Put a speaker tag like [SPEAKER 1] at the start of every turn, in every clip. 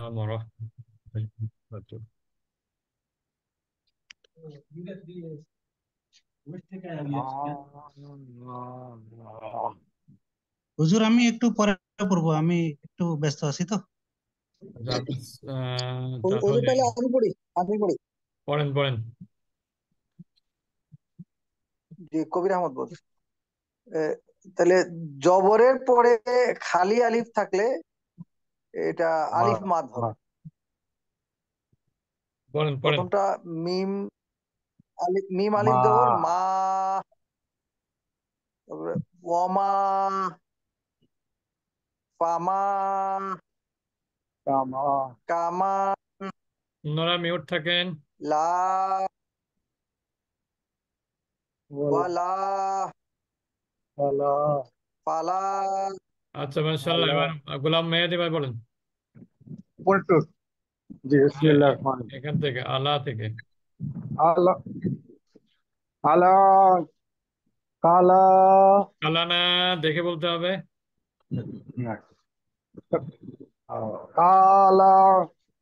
[SPEAKER 1] ورحمة الله وبركاته.
[SPEAKER 2] হুজুর, আমি একটু পরে পড়বো, আমি একটু ব্যস্ত আছি তো।
[SPEAKER 1] আচ্ছা, আপনি,
[SPEAKER 3] ওদের
[SPEAKER 1] তাহলে
[SPEAKER 3] তাহলে আমি পড়ি, আমি পড়ি।
[SPEAKER 1] পড়েন পড়েন।
[SPEAKER 3] যে কবির আহমদ বলছে, তাহলে জবরের পরে খালি আলিফ থাকলে এটা আলিফ মাদ হবে।
[SPEAKER 1] পড়েন পড়েন।
[SPEAKER 3] প্রথমটা মিম মিম আলিফ জবর মা, তারপরে ওয়ামা, ফামা, কামা,
[SPEAKER 1] আপনারা মিউট থাকেন।
[SPEAKER 3] লা, ওয়ালা, ফালা,
[SPEAKER 1] আচ্ছা, মাশাআল্লাহ। এবার গোলাম মেহেদী ভাই বলেন।
[SPEAKER 4] পল্টু। জি, বিসমিল্লাহির রহমানির
[SPEAKER 1] এখান থেকে আলা থেকে।
[SPEAKER 4] রহিম। আলা আলা কালা
[SPEAKER 1] কালানা দেখে বলতে হবে।
[SPEAKER 4] কালা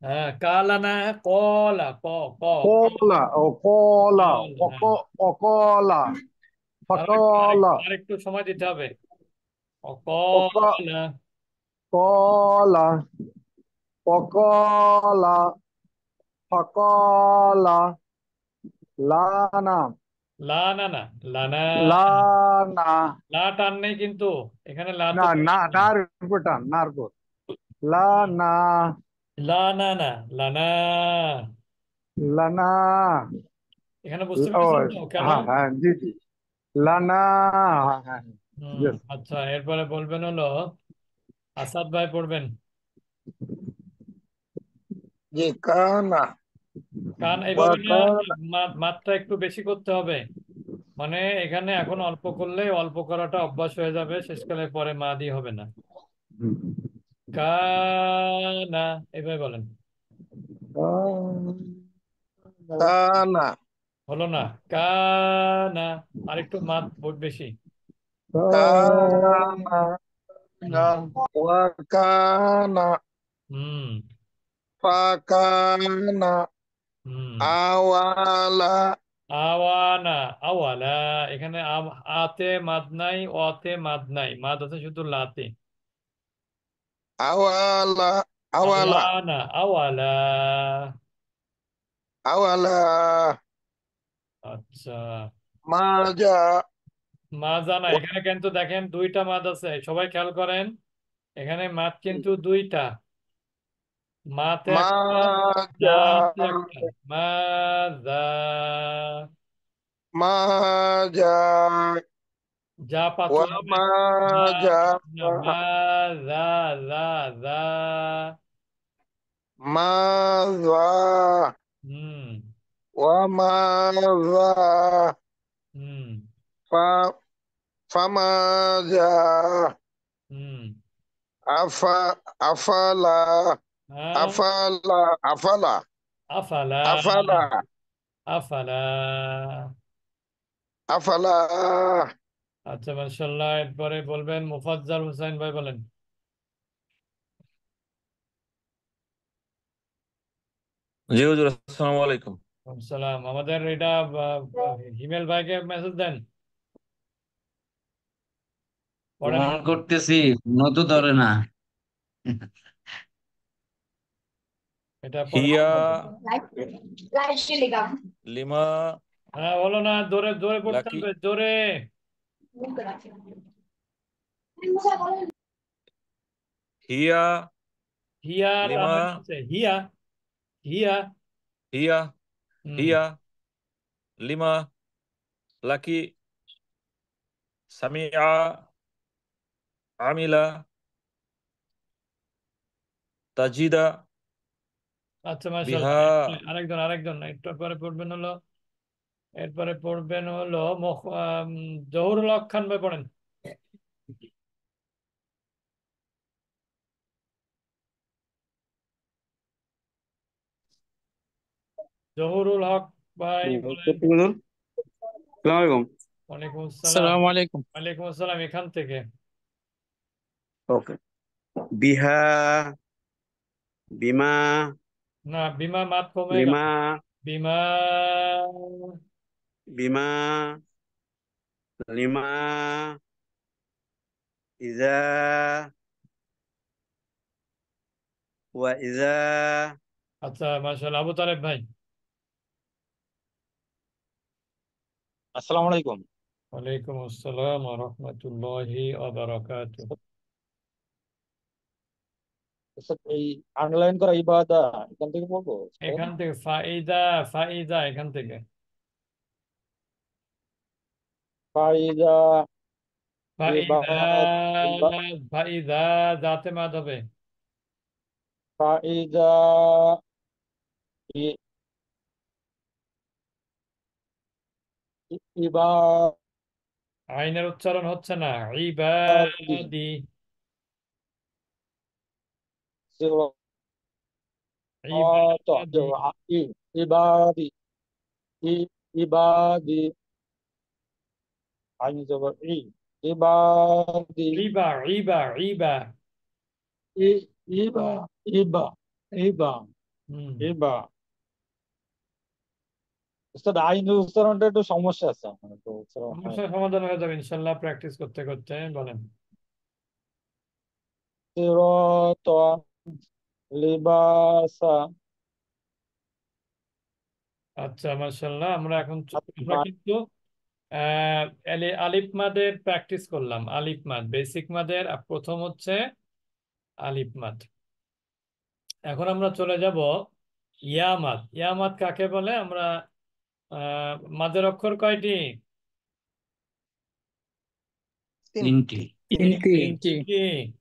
[SPEAKER 1] হ্যাঁ, কালানা। কলা ক ক
[SPEAKER 4] কলা ও কলা
[SPEAKER 1] কলা, হ্যাঁ।
[SPEAKER 4] অকলা ফকলা
[SPEAKER 1] আরেকটু সময় দিতে হবে।
[SPEAKER 4] অক
[SPEAKER 1] অকলা।
[SPEAKER 4] কলা ফকলা ফকলা লানা
[SPEAKER 1] লানা। লানা।
[SPEAKER 4] লানা
[SPEAKER 1] লা টান নেই কিন্তু, এখানে লা তো
[SPEAKER 4] না না
[SPEAKER 1] টান নেই।
[SPEAKER 4] নার উপর টান নার উপর লানা
[SPEAKER 1] লানা না, লানা।
[SPEAKER 4] লানা
[SPEAKER 1] এখানে বুঝতে
[SPEAKER 4] ও
[SPEAKER 1] পেরেছেন তো কেন?
[SPEAKER 4] হ্যাঁ হ্যাঁ জি জি লানা হ্যাঁ হ্যাঁ yes
[SPEAKER 1] আচ্ছা, এরপরে বলবেন হলো আসাদ ভাই পড়বেন।
[SPEAKER 5] জি কানা
[SPEAKER 1] কান এইভাবে না,
[SPEAKER 5] ওয়াকানা
[SPEAKER 1] মাত্রা একটু বেশি করতে হবে। মানে এখানে এখন অল্প করলে অল্প করাটা অভ্যাস হয়ে যাবে, শেষকালে পরে মা দিয়ে হবে না। কানা, এইভাবে বলেন।
[SPEAKER 5] কানা
[SPEAKER 1] হলো না, কানা। আরেকটু মাত বেশি।
[SPEAKER 5] কানা
[SPEAKER 1] হুম
[SPEAKER 5] ওয়াকানা
[SPEAKER 1] হুম
[SPEAKER 5] ফাকানা
[SPEAKER 1] হুম।
[SPEAKER 5] আওয়ালা
[SPEAKER 1] আওয়ানা, আওয়ালা। এখানে আতে মাদ নাই, অতে মাদ নাই, মাদ আছে শুধু লাতে।
[SPEAKER 5] আওয়ালা আওয়ালা
[SPEAKER 1] আওয়ানা, আওয়ালা।
[SPEAKER 5] আওয়ালা
[SPEAKER 1] আচ্ছা।
[SPEAKER 5] মাজা
[SPEAKER 1] মাজানা, এখানে কিন্তু দেখেন দুইটা মাদ আছে, সবাই খেয়াল করেন। এখানে মাদ কিন্তু দুইটা, মাতে একটা,
[SPEAKER 5] মাজা
[SPEAKER 1] জাতে একটা। মাজা।
[SPEAKER 5] মাজা
[SPEAKER 1] যা
[SPEAKER 5] ওয়া
[SPEAKER 1] পাতলা হবে। মা,
[SPEAKER 5] মাজা
[SPEAKER 1] না, মাজা, যা, যা।
[SPEAKER 5] মাজা
[SPEAKER 1] হুম
[SPEAKER 5] ওয়া মাজা
[SPEAKER 1] হুম
[SPEAKER 5] ফা ফামাজা
[SPEAKER 1] হুম।
[SPEAKER 5] আফা আফালা
[SPEAKER 1] হ্যাঁ।
[SPEAKER 5] আফালা আফালা
[SPEAKER 1] আফালা।
[SPEAKER 5] আফালা
[SPEAKER 1] আফালা।
[SPEAKER 5] আফালা
[SPEAKER 1] আচ্ছা, মাশাআল্লাহ। এরপরে বলবেন মুফাজ্জল হোসেন ভাই বলেন।
[SPEAKER 6] জি হুজুর, আসসালামু আলাইকুম।
[SPEAKER 1] সালাম। আমাদের এটা হিমেল ভাইকে মেসেজ দেন, পড়েন
[SPEAKER 7] ফোন
[SPEAKER 1] একটু।
[SPEAKER 7] করতেছি, ফোনও তো ধরে না।
[SPEAKER 1] এটা পড়েন।
[SPEAKER 6] হিয়া লিমা
[SPEAKER 1] হ্যাঁ, বলো না, জোরে জোরে পড়তে
[SPEAKER 6] লাকি
[SPEAKER 1] হবে, জোরে।
[SPEAKER 6] হিয়া
[SPEAKER 1] হিয়া
[SPEAKER 6] লিমা
[SPEAKER 1] লামের নিচে, হিয়া। হিয়া।
[SPEAKER 6] হিয়া
[SPEAKER 1] হুম।
[SPEAKER 6] হিয়া লিমা লাকি সামিআ আমিলা তাজিদা
[SPEAKER 1] আচ্ছা,
[SPEAKER 6] বিহা।
[SPEAKER 1] মাশাআল্লাহ। আরেকজন আরেকজন একটু পরে পড়বেন হলো, এরপরে পড়বেন হলো জহুরুল হক খান ভাই পড়েন। জহুরুল হক ভাই বলেন।
[SPEAKER 8] আসসালামু
[SPEAKER 1] ওয়ালাইকুম আসসালাম।
[SPEAKER 8] আসসালামু আলাইকুম।
[SPEAKER 1] ওয়ালাইকুম আসসালাম, এখান থেকে।
[SPEAKER 8] ওকে। বিহা বিমা,
[SPEAKER 1] না, বিমা মাদ কমে গেল।
[SPEAKER 8] লিমা,
[SPEAKER 1] বিমা,
[SPEAKER 8] বিমা, লিমা, ইজা, ওয়া ইজা।
[SPEAKER 1] আচ্ছা মাশাআল্লাহ। আবু তালেব ভাই।
[SPEAKER 9] আসসালামু আলাইকুম।
[SPEAKER 1] ওয়ালাইকুম আসসালাম ওয়া রাহমাতুল্লাহি ওয়া বারাকাতুহু।
[SPEAKER 9] এই আন্ডারলাইন করা ইবাদা এখান থেকে পড়বো স্যার?
[SPEAKER 1] এখান থেকে ফাইদা, ফাইদা এখান থেকে।
[SPEAKER 9] ফাইদা
[SPEAKER 1] ফাইদা,
[SPEAKER 9] ইবাদ
[SPEAKER 1] ফাইদা জাতে মাদ হবে।
[SPEAKER 9] ফাইদা ই- ইবাদি
[SPEAKER 1] আইনের উচ্চারণ হচ্ছে না। ইবাদি,
[SPEAKER 9] সিরাত
[SPEAKER 1] ইবাদি,
[SPEAKER 9] ইবাদি ইবাদি আইন জবর ইবাদি
[SPEAKER 1] ইবা, ইবা, ইবা।
[SPEAKER 9] ইবা ইবা ইবা
[SPEAKER 1] হুম,
[SPEAKER 9] ইবা। উস্তাদ আইনের উচ্চারণটা একটু সমস্যা আছে আমার, একটু উচ্চারণ হয়
[SPEAKER 1] সমস্যার সমাধান হয়ে যাবে ইনশাল্লাহ প্র্যাকটিস করতে করতে। বলেন।
[SPEAKER 9] সিরাত লিবাসা।
[SPEAKER 1] আচ্ছা মাশাআল্লাহ। আমরা কিন্তু আলিফ মাদের প্র্যাকটিস করলাম। আলিফ মাদ, বেসিক মাদের প্রথম হচ্ছে আলিফ মাদ। এখন আমরা চলে যাব ইয়া মাদ। ইয়া মাদ কাকে বলে? আমরা মাদের অক্ষর কয়টি?
[SPEAKER 7] তিনটি।
[SPEAKER 3] তিনটি।
[SPEAKER 1] কি কি?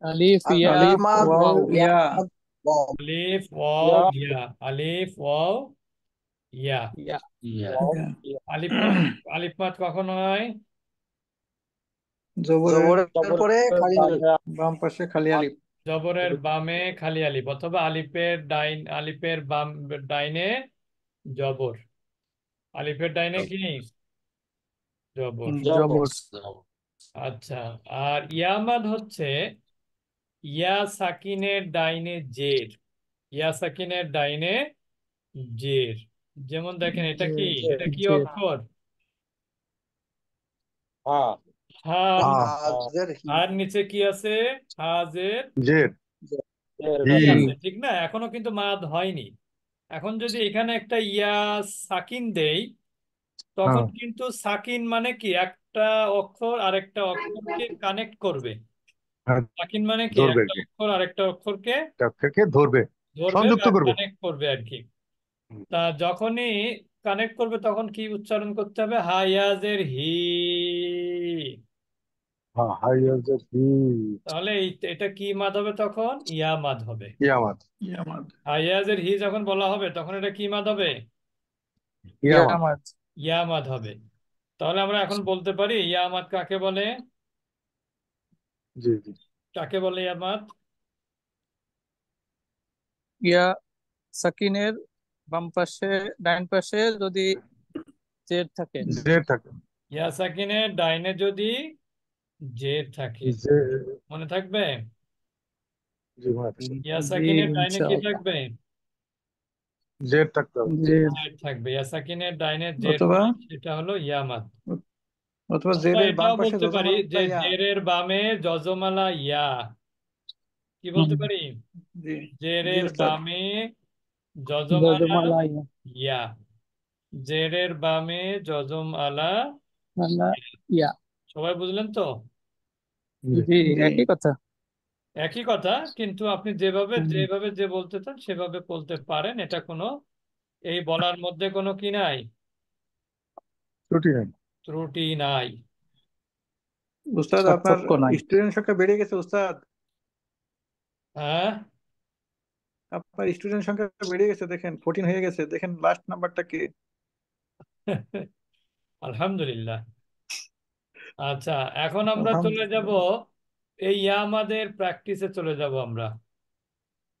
[SPEAKER 2] আলিফ, ইয়া,
[SPEAKER 3] আলিফ মাদ,
[SPEAKER 2] ওয়াও,
[SPEAKER 3] ইয়া
[SPEAKER 2] ইয়া,
[SPEAKER 3] মাদ, ওয়াও।
[SPEAKER 1] আলিফ ওয়াও
[SPEAKER 9] ইয়া
[SPEAKER 1] ইয়া, আলিফ ওয়াও ইয়া।
[SPEAKER 2] ইয়া,
[SPEAKER 7] ইয়া।
[SPEAKER 9] ওয়াও
[SPEAKER 2] ইয়া।
[SPEAKER 9] ইয়া।
[SPEAKER 1] আলিফ মাদ, আলিফ মাদ কখন হয়?
[SPEAKER 2] জবরের
[SPEAKER 3] জবরের পরে খালি আলিফ।
[SPEAKER 2] বাম পাশে খালি আলিফ।
[SPEAKER 1] জবরের বামে খালি আলিফ, অথবা আলিফের বাম ডাইনে জবর। আলিফের ডাইনে কি? জবর।
[SPEAKER 2] জবর।
[SPEAKER 1] আচ্ছা। আর ইয়ামাদ হচ্ছে ইয়া সাকিনের ডাইনে জের। ইয়া সাকিনের ডাইনে জের। যেমন দেখেন, এটা কি? এটা কি
[SPEAKER 2] জের।
[SPEAKER 1] অক্ষর?
[SPEAKER 9] হ্যাঁ
[SPEAKER 1] হা।
[SPEAKER 3] হাজের হি।
[SPEAKER 1] আর নিচে কি আছে? হাজের
[SPEAKER 4] জেড, হি,
[SPEAKER 1] হি আছে, ঠিক না? এখনো কিন্তু মাদ হয়নি। এখন যদি এখানে একটা ইয়া সাকিন দেই, তখন
[SPEAKER 4] হ্যাঁ,
[SPEAKER 1] কিন্তু সাকিন মানে কি? একটা অক্ষর আরেকটা অক্ষরকে কানেক্ট করবে।
[SPEAKER 4] হ্যাঁ,
[SPEAKER 1] সাকিন মানে কি?
[SPEAKER 4] ধরবে আর
[SPEAKER 1] একটা
[SPEAKER 4] কি,
[SPEAKER 1] অক্ষর আরেকটা অক্ষরকে
[SPEAKER 4] থেকে ধরবে,
[SPEAKER 1] ধরবে
[SPEAKER 4] সংযুক্ত
[SPEAKER 1] বা
[SPEAKER 4] করবে।
[SPEAKER 1] কানেক্ট করবে আর কি। তা যখনই কানেক্ট করবে তখন কি উচ্চারণ করতে হবে? হায়াজের হি।
[SPEAKER 4] হ্যাঁ, হাই জেড, হি,
[SPEAKER 1] তাহলে এটা কি মাদ হবে তখন? ইয়া মাদ হবে।
[SPEAKER 4] ইয়ামাত,
[SPEAKER 2] ইয়ামাদ,
[SPEAKER 1] হায়াজের হি যখন বলা হবে তখন এটা কি মাদ হবে?
[SPEAKER 4] ইয়ামাত।
[SPEAKER 2] ইয়ামাদ।
[SPEAKER 1] ইয়া মাদ হবে। তাহলে আমরা এখন বলতে পারি ইয়া মাদ কাকে বলে?
[SPEAKER 4] জি জি।
[SPEAKER 1] কাকে বলে ইয়া মাদ?
[SPEAKER 2] ইয়া সাকিনের বাম পাশে, ডাইন পাশে যদি জের থাকে।
[SPEAKER 4] জেড থাকে,
[SPEAKER 1] ইয়া সাকিনের ডাইনে যদি জের থাকে,
[SPEAKER 4] জে,
[SPEAKER 1] মনে থাকবে?
[SPEAKER 4] জি মনে থাকে।
[SPEAKER 1] ইয়া
[SPEAKER 2] জি,
[SPEAKER 1] সাকিনের ডাইনে কি
[SPEAKER 2] ইনশাআল্লাহ।
[SPEAKER 1] থাকবে?
[SPEAKER 4] জেড থাকতে হবে।
[SPEAKER 2] জের,
[SPEAKER 1] জের থাকবে। ইয়া সাকিনের ডাইনে জের
[SPEAKER 2] অথবা
[SPEAKER 1] নাই, সেটা হলো ইয়া মাদ।
[SPEAKER 2] অথবা
[SPEAKER 1] আমরা
[SPEAKER 2] জেরের বাম
[SPEAKER 1] এটাও
[SPEAKER 2] পাশে
[SPEAKER 1] বলতে পারি যে
[SPEAKER 2] জজমালা ইয়া।
[SPEAKER 1] জেরের বামে যজমালা ইয়া। কি
[SPEAKER 2] হুম,
[SPEAKER 1] বলতে পারি?
[SPEAKER 2] জি, জি
[SPEAKER 1] জেরের
[SPEAKER 2] উস্তাদ।
[SPEAKER 1] বামে যজমালা
[SPEAKER 2] জজমালা ইয়া,
[SPEAKER 1] ইয়া। জেরের বামে যজম আলা।
[SPEAKER 2] মালা ইয়া।
[SPEAKER 1] সবাই বুঝলেন তো?
[SPEAKER 4] জি।
[SPEAKER 2] জি, একই কথা।
[SPEAKER 1] একই কথা, কিন্তু আপনি যেভাবে
[SPEAKER 2] হুম,
[SPEAKER 1] যেভাবে যে বলতে চান সেভাবে বলতে পারেন। এটা কোনো, এই বলার মধ্যে কোনো কি নাই,
[SPEAKER 4] ত্রুটি নেই।
[SPEAKER 1] ত্রুটি নাই।
[SPEAKER 2] উস্তাদ আপনার
[SPEAKER 9] পার্থক্য নাই।
[SPEAKER 2] স্টুডেন্ট সংখ্যা বেড়ে গেছে উস্তাদ।
[SPEAKER 1] হ্যাঁ।
[SPEAKER 2] আপনার স্টুডেন্ট সংখ্যা বেড়ে গেছে, দেখেন 14 হয়ে গেছে, দেখেন লাস্ট নাম্বারটা কি।
[SPEAKER 1] আলহামদুলিল্লাহ। আচ্ছা, এখন আমরা চলে যাব
[SPEAKER 2] আলহামদুলিল্লাহ।
[SPEAKER 1] এই ইয়ামাদের প্র্যাকটিসে চলে যাব আমরা।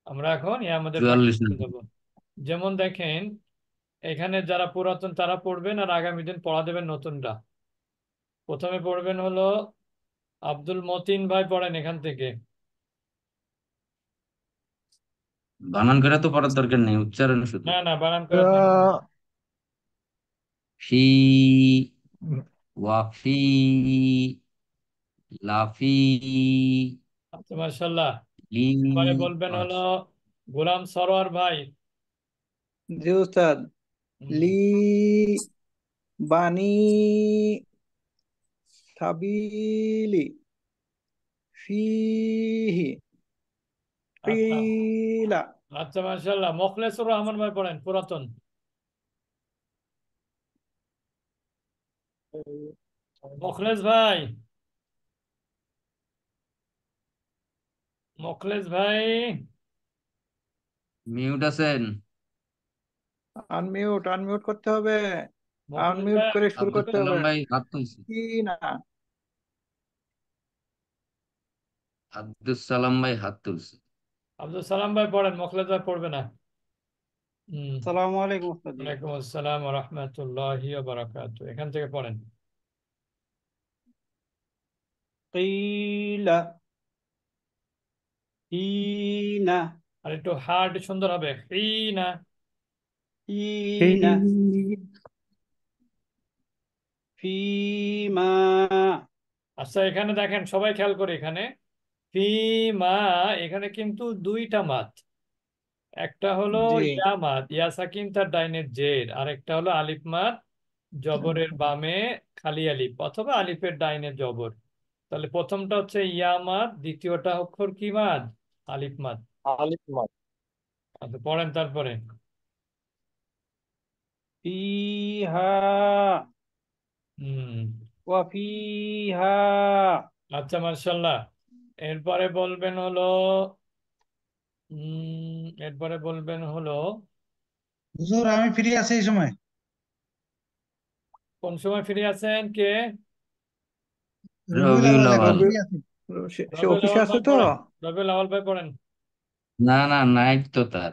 [SPEAKER 1] আমরা এখন ইয়ামাদের
[SPEAKER 7] 44
[SPEAKER 1] প্র্যাকটিসে
[SPEAKER 7] নম্বর।
[SPEAKER 1] যাব। যেমন দেখেন, এখানে যারা পুরাতন তারা পড়বেন, আর আগামী দিন পড়া দেবেন নতুনরা। প্রথমে পড়বেন হলো আব্দুল মতিন ভাই, পড়েন এখান থেকে।
[SPEAKER 7] বানান করে তো পড়ার দরকার নেই, উচ্চারণ শুধু।
[SPEAKER 1] না না, বানান করার দরকার নেই।
[SPEAKER 7] ফি, ওয়াফি, লাফি,
[SPEAKER 1] আচ্ছা মাশাআল্লাহ।
[SPEAKER 7] লি।
[SPEAKER 1] এবারে বলবেন হলো গোলাম সরোয়ার ভাই।
[SPEAKER 2] জি উস্তাদ।
[SPEAKER 1] হুম,
[SPEAKER 2] লি, বানি, সাবিলি, ফিহি,
[SPEAKER 1] আচ্ছা
[SPEAKER 2] কিলা।
[SPEAKER 1] আচ্ছা মাশাআল্লাহ। মোখলেসুর রহমান ভাই পড়েন, পুরাতন। মোখলেস ভাই, মোখলেস ভাই।
[SPEAKER 7] মিউট আছেন?
[SPEAKER 2] আনমিউট, আনমিউট করতে হবে।
[SPEAKER 1] মোখলেস
[SPEAKER 2] আনমিউট
[SPEAKER 1] ভাই,
[SPEAKER 2] করে শুরু
[SPEAKER 7] আব্দুল
[SPEAKER 2] করতে
[SPEAKER 7] সালাম
[SPEAKER 2] হবে।
[SPEAKER 7] ভাই হাত তুলছে।
[SPEAKER 2] কি না?
[SPEAKER 7] আব্দুল সালাম ভাই হাত তুলছে।
[SPEAKER 1] আব্দুল সালাম ভাই পড়েন, মোখলেস ভাই পড়বে না। হুম।
[SPEAKER 10] আসসালামু আলাইকুম উস্তাদ জি।
[SPEAKER 1] ওয়ালাইকুম আসসালাম ওয়া রাহমাতুল্লাহি ওয়া বারাকাতুহু। এখান থেকে পড়েন।
[SPEAKER 10] কিলা, হিনা,
[SPEAKER 1] আর একটু হার্ড সুন্দর হবে, হিনা।
[SPEAKER 10] হিনা, ফিমা।
[SPEAKER 1] আচ্ছা এখানে দেখেন, সবাই খেয়াল করে, এখানে ফিমা, এখানে কিন্তু দুইটা মাদ। একটা হলো
[SPEAKER 2] জি।
[SPEAKER 1] ইয়া মাদ, ইয়া সাকিন তার ডাইনের জের, আর একটা হলো আলিফ মাদ, জবরের বামে খালি আলিফ অথবা আলিফের ডাইনে জবর। তাহলে প্রথমটা হচ্ছে ইয়া মাদ, দ্বিতীয়টা অক্ষর কি মাদ? আলিফ মাদ।
[SPEAKER 9] আলিফ মাদ।
[SPEAKER 1] আচ্ছা পড়েন তারপরে।
[SPEAKER 10] ফিহা
[SPEAKER 1] হুম।
[SPEAKER 10] ওয়া ফিহা।
[SPEAKER 1] আচ্ছা মার্শাল্লাহ। এরপরে বলবেন হলো এরপরে বলবেন হলো
[SPEAKER 11] হুজুর আমি ফ্রি আছি এই সময়।
[SPEAKER 1] কোন সময় ফিরে আছেন কে?
[SPEAKER 11] রবিউল
[SPEAKER 7] রবিউল
[SPEAKER 11] আওয়াল এখন
[SPEAKER 7] আওয়াল।
[SPEAKER 11] ফ্রি
[SPEAKER 2] রবি-
[SPEAKER 11] আছি।
[SPEAKER 2] সে
[SPEAKER 1] রবিউল
[SPEAKER 2] অফিসে
[SPEAKER 1] আওয়াল
[SPEAKER 2] আছে
[SPEAKER 1] ভাই
[SPEAKER 2] তো।
[SPEAKER 1] পড়েন, রবিউল আওয়াল ভাই পড়েন।
[SPEAKER 7] না না, নাইট তো তার।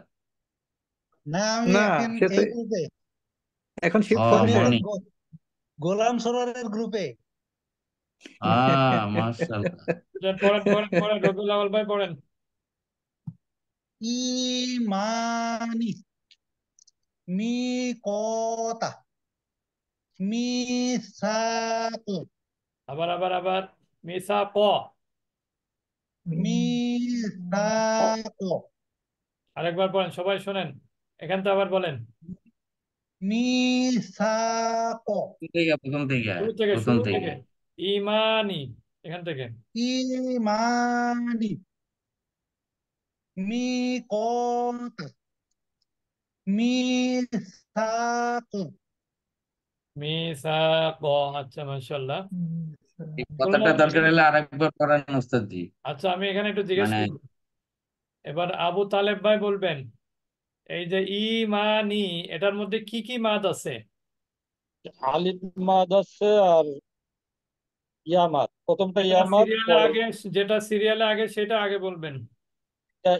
[SPEAKER 11] না আমি
[SPEAKER 2] না,
[SPEAKER 11] এখন
[SPEAKER 2] সে তো
[SPEAKER 11] এই গ্রুপে,
[SPEAKER 2] এখন
[SPEAKER 7] ও,
[SPEAKER 2] শিফট
[SPEAKER 11] আমি
[SPEAKER 2] করছে।
[SPEAKER 11] এখন
[SPEAKER 7] মর্নিং।
[SPEAKER 11] গোলাম সরোয়ারের গ্রুপে।
[SPEAKER 7] মাশাআল্লাহ।
[SPEAKER 1] পড়েন পড়েন পড়েন, রবিউল আওয়াল ভাই পড়েন।
[SPEAKER 11] ইমানি, মিকতা, মিসাক,
[SPEAKER 1] আবার আবার আবার, মিসা ক।
[SPEAKER 11] মিসাক,
[SPEAKER 1] আরেকবার পড়েন, সবাই শোনেন, এখান থেকে আবার বলেন।
[SPEAKER 11] মিসাক,
[SPEAKER 7] প্রথম থেকে,
[SPEAKER 1] শুরু থেকে
[SPEAKER 7] প্রথম
[SPEAKER 1] শুরু
[SPEAKER 7] থেকে।
[SPEAKER 1] থেকে। ইমানি, এখান থেকে।
[SPEAKER 11] ইমানি, মিকতা, মিসাক।
[SPEAKER 1] মিসা ক। আচ্ছা মাশাআল্লাহ।
[SPEAKER 7] এই
[SPEAKER 1] বললাম
[SPEAKER 7] কথাটা দরকার হলে আরেকবার পড়ান ওস্তাদ জি।
[SPEAKER 1] আচ্ছা, আমি এখানে একটু জিজ্ঞেস
[SPEAKER 7] মানে
[SPEAKER 1] করব। এবার আবু তালেব ভাই বলবেন, এই যে ইমানি, এটার মধ্যে কি কি মাদ আছে?
[SPEAKER 9] আলিফ মাদ আছে আর ইয়া মাদ। প্রথমটা
[SPEAKER 1] যেটা
[SPEAKER 9] ইয়া মাদ,
[SPEAKER 1] সিরিয়ালে
[SPEAKER 9] পরে
[SPEAKER 1] আগে, যেটা সিরিয়ালে আগে সেটা আগে বলবেন।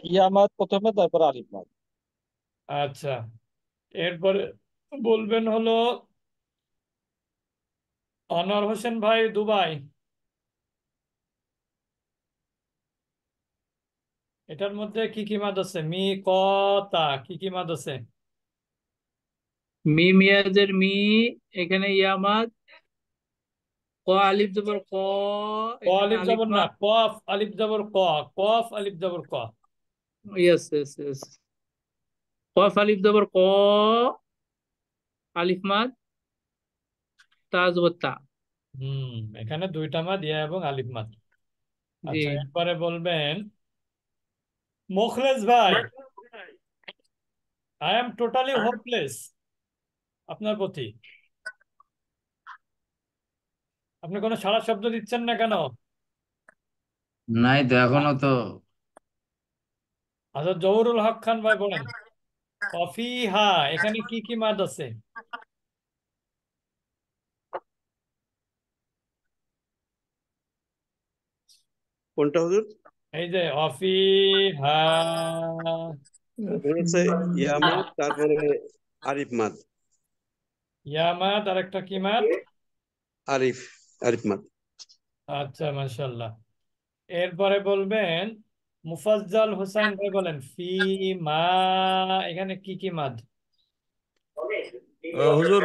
[SPEAKER 9] ইয়া মাদ প্রথমে, তারপর আলিফ মাদ।
[SPEAKER 1] আচ্ছা, এরপরে বলবেন হলো আনোয়ার হোসেন ভাই দুবাই, এটার মধ্যে কি কি মাদ আছে? মি, ক, তা, কি কি মাদ আছে?
[SPEAKER 12] মি মিয়াজের মি, এখানে ইয়ামাদ, ক আলিফ জবর ক,
[SPEAKER 1] ক
[SPEAKER 12] এখানে
[SPEAKER 1] আলিফ
[SPEAKER 12] আলিফ
[SPEAKER 1] জবর না,
[SPEAKER 12] মাদ।
[SPEAKER 1] কফ আলিফ জবর ক, কফ আলিফ জবর ক।
[SPEAKER 12] Yes yes yes. কফ আলিফ জবর ক, আলিফ মাদ, তা জবর তা।
[SPEAKER 1] হুম, এখানে দুইটা মাদ, ইয়া এবং আলিফ মাদ।
[SPEAKER 12] জি।
[SPEAKER 1] আচ্ছা এরপরে বলবেন মোখলেস ভাই, আই এম টোটালি হোপলেস আপনার প্রতি। আপনি কোনো সাড়া শব্দ দিচ্ছেন না কেন?
[SPEAKER 7] নাই তো, এখনো তো।
[SPEAKER 1] আচ্ছা জহুরুল হক খান ভাই বলেন, অফিহা, এখানে কি কি মাদ আছে?
[SPEAKER 8] কোনটা হুজুর?
[SPEAKER 1] এই যে অফিহা।
[SPEAKER 8] ওখানে হচ্ছে ইয়ামাত, তারপরে আরিফ মাদ।
[SPEAKER 1] ইয়া মাদ আর একটা কি মাদ?
[SPEAKER 8] আরিফ, আরিফ মাদ।
[SPEAKER 1] আচ্ছা মাশাআল্লাহ। এরপরে বলবেন মুফাজ্জল হোসেন ভাই বলেন ফি মা, এখানে কি কি মাদ?
[SPEAKER 6] হুজুর,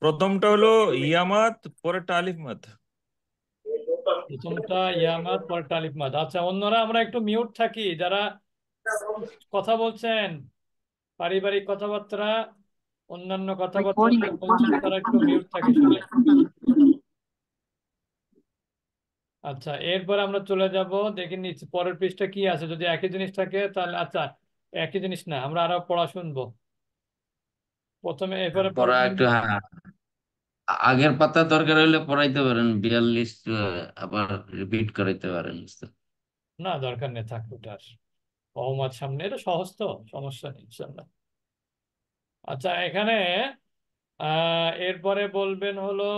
[SPEAKER 6] প্রথমটা হলো ইয়ামাত, পরেরটা আলিফ মাদ।
[SPEAKER 1] প্রথমটা ইয়ামাত, পরেরটা আলিফ মাদ। আচ্ছা, অন্যরা আমরা একটু মিউট থাকি, যারা কথা বলছেন, পারিবারিক কথাবার্তা, অন্যান্য কথাবার্তা যারা বলছেন তারা একটু মিউট থাকে সবাই। আচ্ছা, এরপর আমরা চলে যাব, দেখে নিচ্ছি পরের পৃষ্ঠা কি আছে। যদি একই জিনিস থাকে তাহলে আচ্ছা, একই জিনিস না, আমরা আরো পড়া শুনবো। প্রথমে এরপরে
[SPEAKER 7] পড়া
[SPEAKER 1] পড়বেন।
[SPEAKER 7] একটু, হ্যাঁ, আগের পাতা দরকার হলে পড়াইতে পারেন, 42 আবার রিপিট করাইতে পারেন উস্তাদ।
[SPEAKER 1] না, দরকার নেই, থাক ওটার। অহমদ সামনে, এটা সহজ তো, সমস্যা নেই ইনশাল্লাহ। আচ্ছা, এখানে এরপরে বলবেন হলো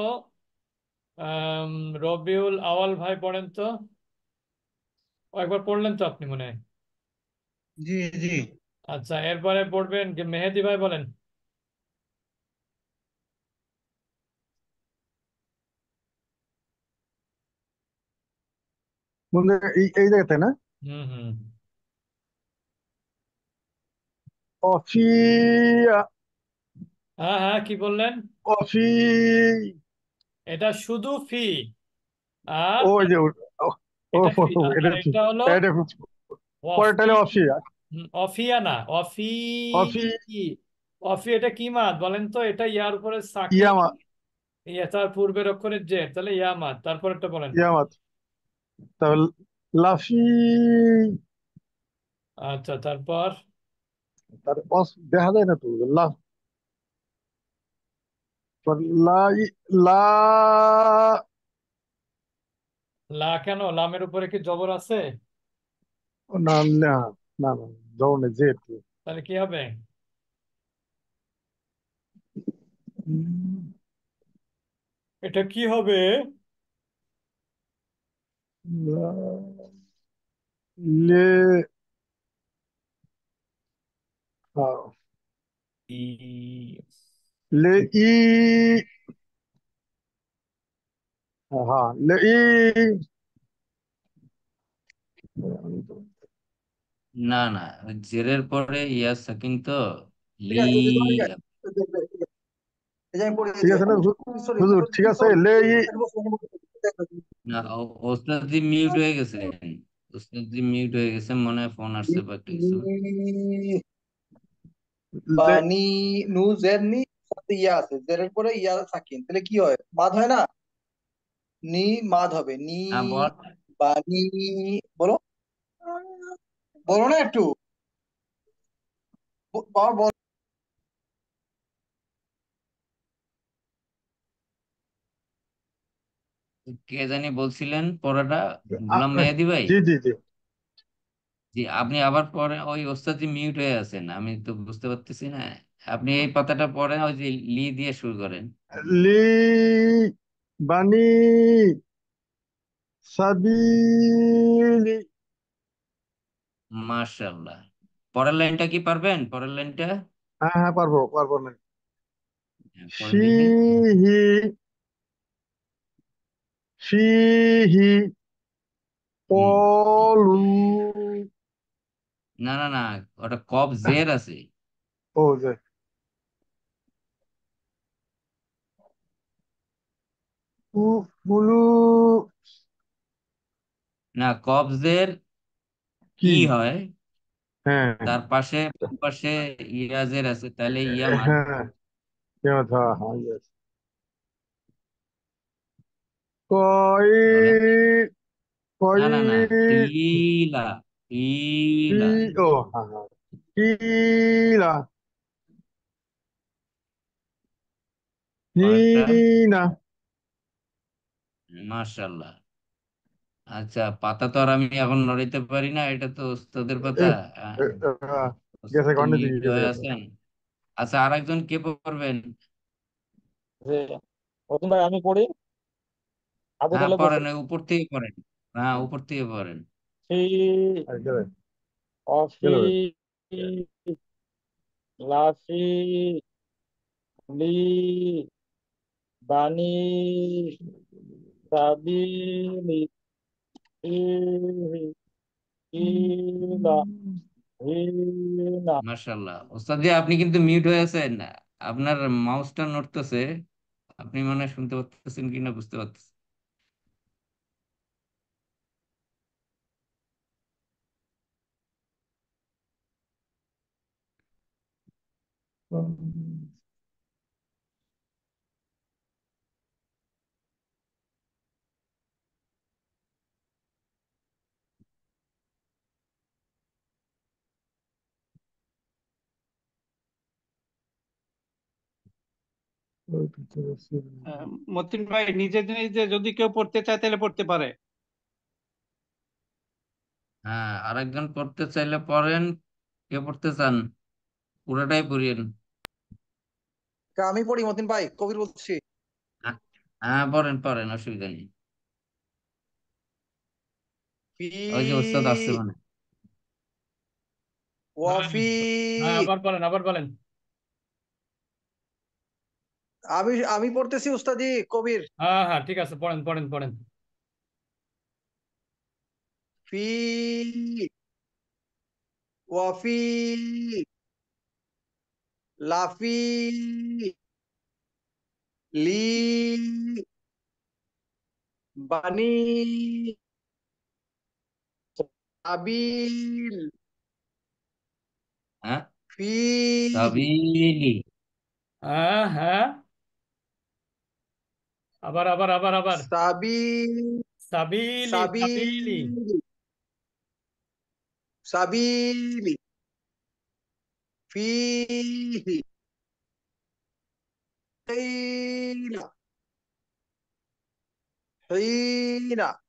[SPEAKER 1] রবিউল আওয়াল ভাই পড়েন তো। ও, একবার পড়লেন তো আপনি মনে হয়।
[SPEAKER 11] জি জি।
[SPEAKER 1] আচ্ছা, এরপরে পড়বেন কি মেহেদি ভাই, বলেন।
[SPEAKER 4] বন্ধু, এই জায়গাতে না?
[SPEAKER 1] হুম হুম।
[SPEAKER 4] অফি
[SPEAKER 1] হ্যাঁ হ্যাঁ, কি বললেন?
[SPEAKER 4] অফি
[SPEAKER 1] এটা শুধু ফি, আর
[SPEAKER 4] ওই যে
[SPEAKER 1] এটা ফি,
[SPEAKER 4] এটা
[SPEAKER 1] আর এটা হলো
[SPEAKER 4] এটা পরেরটা
[SPEAKER 1] অফি।
[SPEAKER 4] হলো অফি।
[SPEAKER 1] অফিয়া না, অফি।
[SPEAKER 4] অফি
[SPEAKER 1] অফি, এটা কি মাদ বলেন তো? এটা ইয়ার উপরে সাকিন,
[SPEAKER 4] ইয়ামা
[SPEAKER 1] ইয়া তার পূর্বের অক্ষরের জের, তাহলে ইয়া মাদ। তারপর একটা বলেন।
[SPEAKER 4] ইয়ামাত, তারপর লাফি,
[SPEAKER 1] আচ্ছা, তারপর
[SPEAKER 4] তার দেখা যায় না তো, লাফ, লা লা
[SPEAKER 1] লা কেন? লামের উপরে কি জবর আছে?
[SPEAKER 4] না না না না, ধরনের জেড।
[SPEAKER 1] তাহলে কি হবে? এটা কি হবে?
[SPEAKER 4] লে হ্যাঁ,
[SPEAKER 6] ই
[SPEAKER 4] লে ই হ্যাঁ, লে ই
[SPEAKER 7] না না, ওই জেরের পরে ইয়া সাকিন তো,
[SPEAKER 3] ঠিক
[SPEAKER 7] লি।
[SPEAKER 3] আছে, এই যে ঠিক আছে, এই যে আমি পড়ে
[SPEAKER 4] ঠিক
[SPEAKER 3] দিয়েছি।
[SPEAKER 4] আছে না
[SPEAKER 3] সরি
[SPEAKER 4] হুজুর? ঠিক আছে, লে ই
[SPEAKER 7] না, ওস্তাদ মিউট হয়ে গেছেন, ওস্তাদ মিউট হয়ে গেছে, মনে হয় ফোন আসছে বা একটা কিছু।
[SPEAKER 4] লে
[SPEAKER 3] বানি, নু জের নি, সাথে ইয়া আছে, জেরের পরে ইয়া সাকিন, তাহলে কি হয়? মাদ হয় না? নি মাদ হবে, নি
[SPEAKER 7] হ্যাঁ বল।
[SPEAKER 3] বানি। বলো, বলো না একটু, বল।
[SPEAKER 7] কে জানি বলছিলেন পড়াটা,
[SPEAKER 4] আ-
[SPEAKER 7] গোলাম মেহেদি ভাই?
[SPEAKER 4] জি জি জি।
[SPEAKER 7] জি, আপনি আবার পরে, ওই ওস্তাদ মিউট হয়ে আছেন, আমি তো বুঝতে পারতেছি না। আপনি এই পাতাটা পড়েন, ওই যে লি দিয়ে শুরু করেন।
[SPEAKER 4] লি বানি সাবিলি।
[SPEAKER 7] মাশাআল্লাহ। পরের লাইনটা কি পারবেন? পরের লাইনটা
[SPEAKER 4] হ্যাঁ হ্যাঁ, পারবো পারবো না।
[SPEAKER 7] পড়েন দেখি।
[SPEAKER 4] ফিহি ফিহি
[SPEAKER 7] হুম।
[SPEAKER 4] কলু।
[SPEAKER 7] না না না, ওটা কফ জের আছে।
[SPEAKER 4] ও যে কুলু
[SPEAKER 7] না, কবজের
[SPEAKER 4] কি?
[SPEAKER 7] ই হয়,
[SPEAKER 4] হ্যাঁ
[SPEAKER 7] তার পাশে বাম পাশে ইয়াজের আছে, তাহলে ইয়ামাদ।
[SPEAKER 4] হ্যাঁ, হ্যাঁ হ্যাঁ, yes. কই
[SPEAKER 7] বলেন।
[SPEAKER 4] কই
[SPEAKER 7] না না না, কিলা,
[SPEAKER 4] কি?
[SPEAKER 7] কিলা।
[SPEAKER 4] ও হ্যাঁ হ্যাঁ, কিলা
[SPEAKER 7] পরেরটা,
[SPEAKER 4] হিনা।
[SPEAKER 7] মাশাআল্লাহ। আচ্ছা, পাতা তো আর আমি এখন নড়াইতে পারি না, এটা তো ওস্তাদের পাতা।
[SPEAKER 4] এ,
[SPEAKER 7] আহ,
[SPEAKER 4] এ, আহ,
[SPEAKER 7] ওস্তাদ
[SPEAKER 4] গেছে
[SPEAKER 7] তো
[SPEAKER 4] গন্ডে দিকে
[SPEAKER 7] মিউট
[SPEAKER 4] গেছে
[SPEAKER 7] হয়ে
[SPEAKER 4] গেছে।
[SPEAKER 7] আছেন। আচ্ছা, আরেকজন কে পড়বেন?
[SPEAKER 9] যে প্রথম ভাই আমি পড়ি, আবু
[SPEAKER 7] হ্যাঁ
[SPEAKER 9] তাহলে পড়ছে।
[SPEAKER 7] পড়েন, ওই উপর থেকে পড়েন। হ্যাঁ, উপর থেকে পড়েন।
[SPEAKER 9] ফি,
[SPEAKER 4] আর গেলে
[SPEAKER 9] অফি,
[SPEAKER 4] গেলে
[SPEAKER 9] লাফি, লি, বানি, সাবিলি, ফিহি, হিলা হিনা।
[SPEAKER 7] মাশাআল্লাহ ওস্তাদ জি, আপনি কিন্তু মিউট হয়ে আছেন। আপনার মাউসটা নড়তেছে, আপনি মনে হয় শুনতে পাচ্ছেন কিনা বুঝতে পারতেছেন।
[SPEAKER 10] মতিন ভাই, নিজে নিজে যদি কেউ পড়তে চায় তাহলে পড়তে পারে।
[SPEAKER 7] হ্যাঁ, আরেকজন পড়তে চাইলে পড়েন। কে পড়তে চান? পুরোটাই পড়িয়েন।
[SPEAKER 3] আমি পড়ি মতিন ভাই, কবির বলছি।
[SPEAKER 7] হ্যাঁ, হ্যাঁ, পড়েন পড়েন, অসুবিধা নেই।
[SPEAKER 3] ফি
[SPEAKER 7] ওই যে ওস্তাদ আসছে মানে।
[SPEAKER 1] হ্যাঁ,
[SPEAKER 3] ওয়াফি।
[SPEAKER 1] হ্যাঁ, আবার বলেন, আবার বলেন।
[SPEAKER 3] আমি পড়তেছি উস্তাদি, কবির।
[SPEAKER 1] হ্যাঁ, হ্যাঁ, ঠিক আছে, পড়েন পড়েন পড়েন।
[SPEAKER 3] ফি ওয়াফি লাফি লি বানি আবিল
[SPEAKER 7] হ্যাঁ,
[SPEAKER 3] ফি
[SPEAKER 7] সাবিলি।
[SPEAKER 1] হ্যাঁ, হ্যাঁ, আবার আবার আবার আবার।
[SPEAKER 3] সাবি
[SPEAKER 1] সাবিলি, সাবিলি।
[SPEAKER 3] সাবিলি সাবিলি ফিহি হিনা হিনা।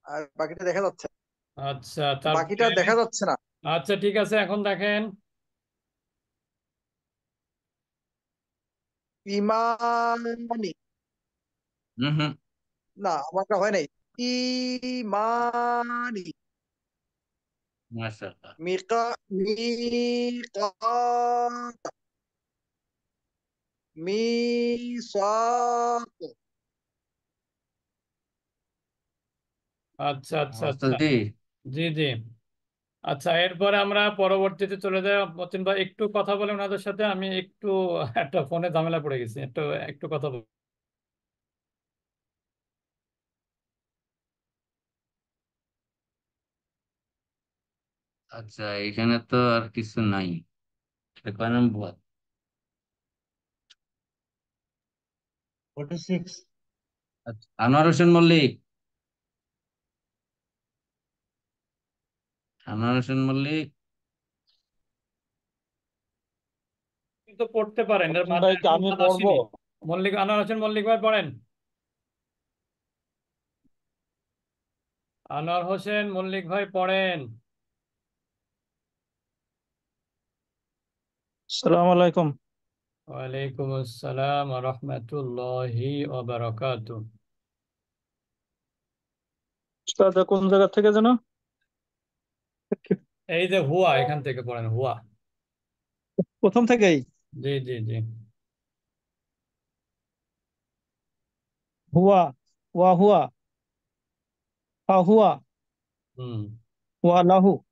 [SPEAKER 3] আর বাকিটা দেখা যাচ্ছে,
[SPEAKER 1] আচ্ছা,
[SPEAKER 3] বাকিটা
[SPEAKER 1] তারপরে।
[SPEAKER 3] দেখা যাচ্ছে না।
[SPEAKER 1] আচ্ছা, ঠিক আছে, এখন দেখেন।
[SPEAKER 3] ইমানি।
[SPEAKER 7] হম হম।
[SPEAKER 3] না, আমারটা হয় নাই। ইমানি।
[SPEAKER 7] মাশাআল্লাহ।
[SPEAKER 3] মিকা মিকাত মিসাক।
[SPEAKER 1] আচ্ছা, আচ্ছা,
[SPEAKER 7] ওস্তাদ
[SPEAKER 1] আচ্ছা।
[SPEAKER 7] জি,
[SPEAKER 1] জি, জি। আচ্ছা, এরপরে আমরা পরবর্তীতে চলে যাই। মতিন ভাই একটু কথা বলে ওনাদের সাথে, আমি একটু একটা ফোনে ঝামেলা পড়ে গেছি, একটু একটু কথা বল।
[SPEAKER 7] আচ্ছা এখানে তো আর কিছু নাই। এটা কয় নম্বর?
[SPEAKER 11] 46।
[SPEAKER 7] আচ্ছা, আনোয়ার হোসেন মল্লিক। আনোয়ার হোসেন মল্লিক।
[SPEAKER 1] কিন্তু পড়তে পারেন, এর
[SPEAKER 9] মতিন
[SPEAKER 1] মাঝে
[SPEAKER 9] ভাই কি
[SPEAKER 1] এখনো
[SPEAKER 9] আমি
[SPEAKER 1] বাদ
[SPEAKER 9] পড়বো?
[SPEAKER 1] আসেনি। মল্লিক, আনোয়ার হোসেন মল্লিক ভাই পড়েন। আনোয়ার হোসেন মল্লিক ভাই পড়েন।
[SPEAKER 9] আসসালামু আলাইকুম।
[SPEAKER 1] ওয়ালাইকুম আসসালাম ওয়া রাহমাতুল্লাহি ওয়া বারাকাতুহু।
[SPEAKER 9] উস্তাদ কোন জায়গা থেকে যেন?
[SPEAKER 1] এই যে হুয়া, এখান থেকে পড়েন, হুয়া।
[SPEAKER 9] প্রথম থেকেই।
[SPEAKER 1] জি, জি, জি।
[SPEAKER 9] হুয়া, ওয়া হুয়া, হা হুয়া,
[SPEAKER 1] হুম।
[SPEAKER 9] ওয়া লাহু,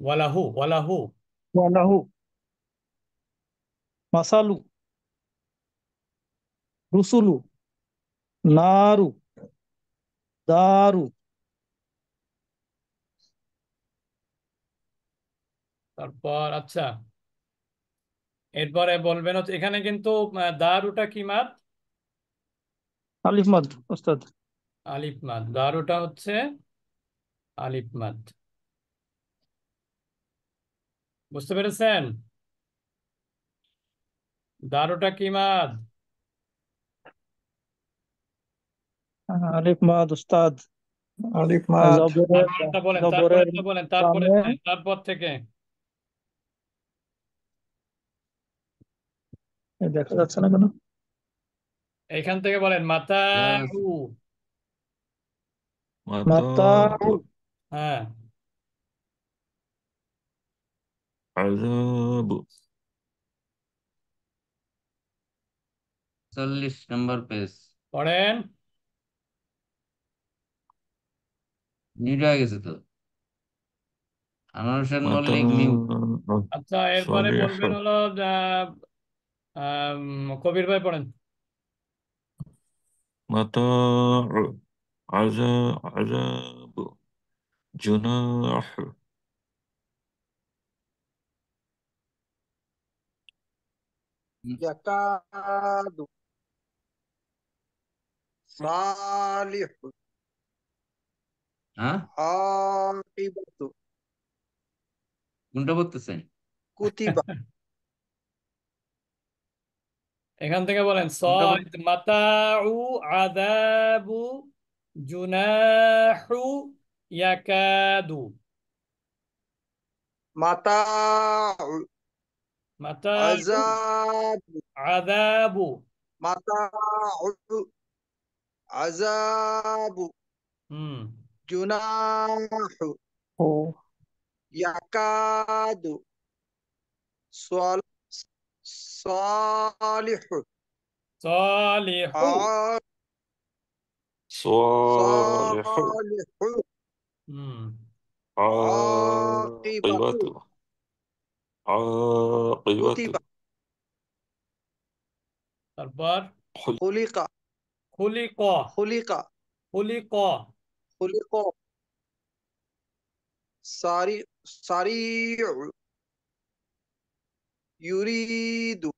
[SPEAKER 1] ওয়ালাহু, ওয়ালাহু।
[SPEAKER 9] ওয়া লাহু, মাসালু, রুসুলু, নারু, দারু।
[SPEAKER 1] তারপর আচ্ছা, এরপরে বলবেন হচ্ছে এখানে কিন্তু দারুটা কি মাদ?
[SPEAKER 9] আলিফ মাদ উস্তাদ।
[SPEAKER 1] আলিফ মাদ। দারুটা হচ্ছে আলিফ মাদ। বুঝতে পেরেছেন? দারুটা কি মাদ?
[SPEAKER 9] আলিফ মাদ উস্তাদ।
[SPEAKER 2] আলিফ মাদ।
[SPEAKER 9] জবরের
[SPEAKER 1] তারপরটা বলেন,
[SPEAKER 9] জবরের
[SPEAKER 1] তারপরটা বলেন, তারপরে
[SPEAKER 9] বামে
[SPEAKER 1] তারপর থেকে।
[SPEAKER 9] দেখা যাচ্ছে না কেন?
[SPEAKER 1] এইখান থেকে বলেন মাতা।
[SPEAKER 6] Yes.
[SPEAKER 1] উ।
[SPEAKER 9] মাতা
[SPEAKER 6] Mata
[SPEAKER 1] হ্যাঁ।
[SPEAKER 6] azabu.
[SPEAKER 7] 40 নম্বর পেজ।
[SPEAKER 1] পড়েন।
[SPEAKER 7] মিউট হয়ে গেছে তো। আনোয়ার হোসেন
[SPEAKER 6] متى
[SPEAKER 7] মল্লিক মিউট।
[SPEAKER 1] আচ্ছা, এরপরে
[SPEAKER 6] صالح
[SPEAKER 1] বলবেন হলো কবির ভাই পড়েন।
[SPEAKER 6] متاع عذاب جناح
[SPEAKER 3] ইয়াকাদু সালিহু
[SPEAKER 7] হ্যাঁ,
[SPEAKER 3] আকিবাতু
[SPEAKER 7] কোনটা বলতেছেন?
[SPEAKER 3] কুতিবা
[SPEAKER 1] এখান থেকে বলেন
[SPEAKER 7] কোনটা বল?
[SPEAKER 1] সদ মাতাউ আযাবু জুনাহু ইয়াকাদু।
[SPEAKER 3] মাতাউ
[SPEAKER 1] মাতাউ
[SPEAKER 3] আযাবু
[SPEAKER 1] আযাবু।
[SPEAKER 3] মাতাউ আযাবু
[SPEAKER 1] হুম।
[SPEAKER 3] জুনাহু
[SPEAKER 2] ও
[SPEAKER 3] ইয়াকাদু সাল সালিহু
[SPEAKER 1] সালিহু।
[SPEAKER 3] আ-
[SPEAKER 6] صالح
[SPEAKER 3] সালিহু
[SPEAKER 1] হুম।
[SPEAKER 3] আকিবাতু
[SPEAKER 6] عاقبته عاقبته
[SPEAKER 3] কুতিবা
[SPEAKER 1] তারপর
[SPEAKER 3] খুলিকা
[SPEAKER 1] খুলিক।
[SPEAKER 3] খুলিকা
[SPEAKER 1] খুলিক।
[SPEAKER 3] খুলিক সারি সারিউ ইউরিদু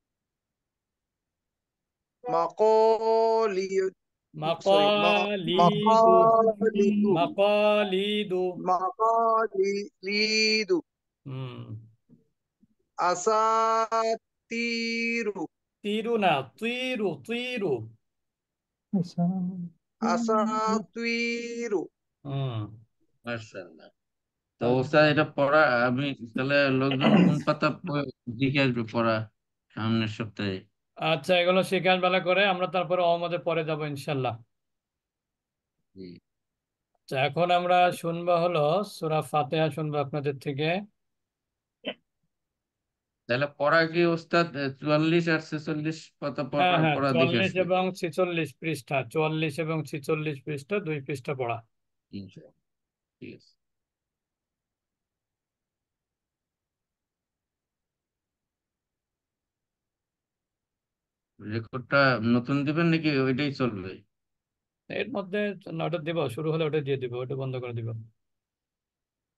[SPEAKER 3] মাকালিদ সরি
[SPEAKER 1] মাকালিদু।
[SPEAKER 3] মাকালিদু
[SPEAKER 1] মাকালিদু।
[SPEAKER 3] মাকালিদু
[SPEAKER 1] হুম।
[SPEAKER 3] আসাতিরু
[SPEAKER 1] তিরু না, তুইরু তুইরু।
[SPEAKER 3] আসাতিরু
[SPEAKER 1] হুম।
[SPEAKER 7] মাশাআল্লাহ। তো ওস্তাদ এটা পড়া আমি তাহলে লোকজন কোন পাতা দেখে আসবে পড়া সামনের সপ্তাহে?
[SPEAKER 1] আচ্ছা, এগুলো শিকার বেলা করে আমরা তারপরে অমতে পরে যাব ইনশাল্লাহ।
[SPEAKER 7] জি।
[SPEAKER 1] আচ্ছা, এখন আমরা শুনবো হলো সূরা ফাতিহা শুনবো আপনাদের থেকে।
[SPEAKER 7] তাহলে পড়া কি ওস্তাদ 44 আর 46 পাতা
[SPEAKER 1] হ্যাঁ হ্যাঁ,
[SPEAKER 7] পড়া দেখে
[SPEAKER 1] 44
[SPEAKER 7] আসবে?
[SPEAKER 1] এবং 46 পৃষ্ঠা, 44 এবং 46 পৃষ্ঠা, 2 পৃষ্ঠা পড়া।
[SPEAKER 7] ইনশাআল্লাহ, ঠিক আছে। রেকর্ডটা নতুন দিবেন নাকি ওইটাই চলবে?
[SPEAKER 1] এর মধ্যে ওটা দিব, শুরু হলে ওটা দিয়ে দিব, ওটা বন্ধ করে দিব।